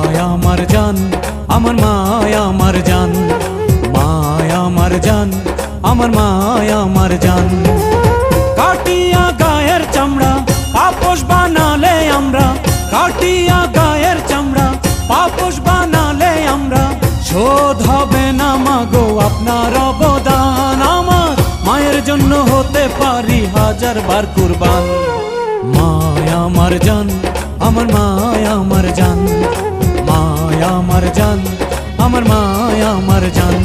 মায়া আমার জান আমার মায়া আমার জান মায়া আমার জান আমার মায়া আমার জান কাটিয়া গায়ের চামড়া পাপোশ বানালে আমরা কাটিয়া গায়ের চামড়া পাপোশ বানালে আমরা শোধ হবে না মাগো আপনার অবদান আমার মায়ের জন্য হতে পারি হাজার বার কুরবান মায়া আমার জান আমার মায়া আমার জান মায়া আমার জান আমার মায়া আমার জান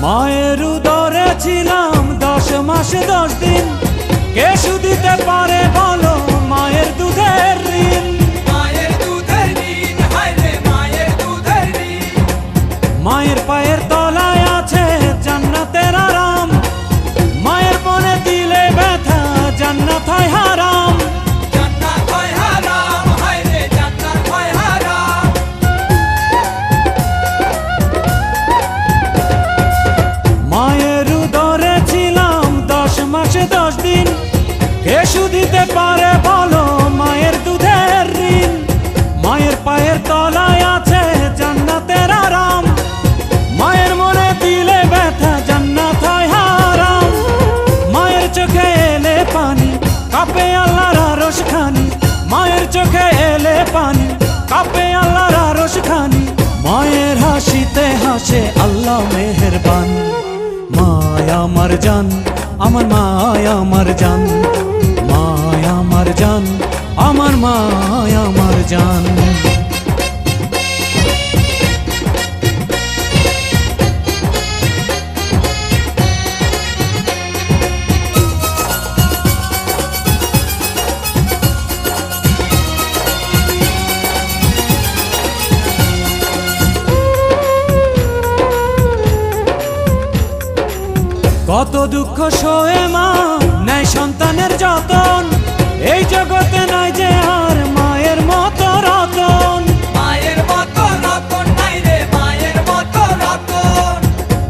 মায়ের উদরে ছিলাম 10 মাস 10 দিন কে শুধিতে পারে বলো মায়ের দুধের ঋণ মায়ের দুধের ঋণ হায় রে মায়ের দুধের ঋণ মায়ের পায়ের তলায় আছে জান্নাতের আরাম মায়ের মনে দিলে ব্যথা জান্নাত হয় হারাম জান্নাত হয় হারাম হায় রে জান্নাত হয় হারাম মায়ের উদরে ছিলাম 10 মাস 10 দিন কে শুধিতে পারে বলো মায়ের দুধের ঋণ মায়ের পায়ের তলায় আছে জান্নাতের আরাম মায়ের মনে দিলে ব্যথা জান্নাত হয় হারাম মায়ের চোখে এলে পানি কাঁপে আল্লাহর আরশ খানি মায়ের চোখে এলে পানি কাঁপে আল্লাহর আরশ খানি মায়ের হাসিতে হাসে আল্লাহ মেহেরবান মায়া আমার জান আমার মায়া আমার জান মায়া আমার জান আমার মায়া আমার জান কত দুঃখ সয়ে মা নাই সন্তানের যতন এই জগতে নাই যে আর মায়ের মতো রতন মায়ের মতো রতন নাই রে মায়ের মতো রতন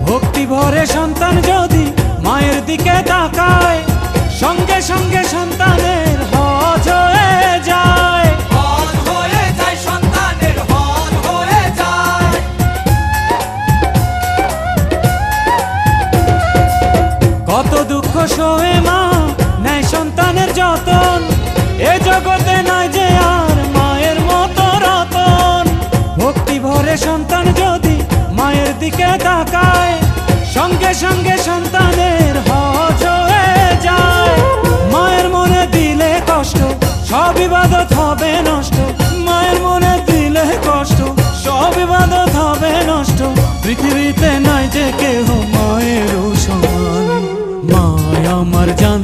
ভক্তি ভরে সন্তান যদি মায়ের দিকে তাকায় সঙ্গে সঙ্গে সন্তানের হজ হয়ে যায় হজ হয়ে যায় সন্তানের হজ হয়ে যায় কত দুঃখ সয়ে মা নাই সন্তানের যতন এ জগতে নাই যে আর মায়ের মতো রতন ভক্তি ভরে সন্তান যদি মায়ের দিকে তাকায় সঙ্গে সঙ্গে সন্তানের হজ হয়ে যায় মায়ের মনে দিলে কষ্ট সব ইবাদত হবে নষ্ট মায়ের মনে দিলে কষ্ট সব ইবাদত হবে নষ্ট পৃথিবীতে নাই যে কেহ মায়ের সমান মায়া আমার জান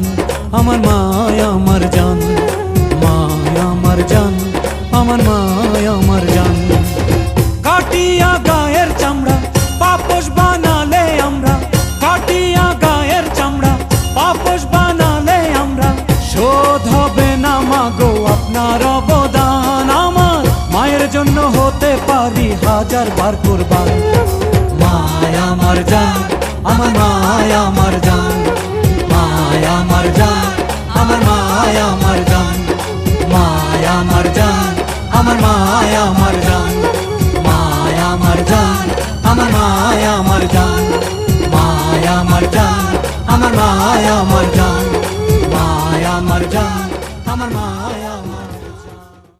আমার মায়া আমার জান মায়া আমার জান আমার মায়া আমার জান কাটিয়া গায়ের চামড়া পাপোশ বানালে আমরা কাটিয়া গায়ের চামড়া পাপোশ বানালে আমরা শোধ হবে না মাগো আপনার অবদান আমার মায়ের জন্য হতে পারি হাজার বার কুরবান মায়া আমার জান আমার মায়া আমার জান মায়া আমার জান আমার মায়া আমার জান মায়া আমার জান আমার মায়া আমার জান মায়া আমার জান আমার মায়া আমার জান মায়া আমার জান আমার মায়া আমার জান মায়া আমার জান আমার মায়া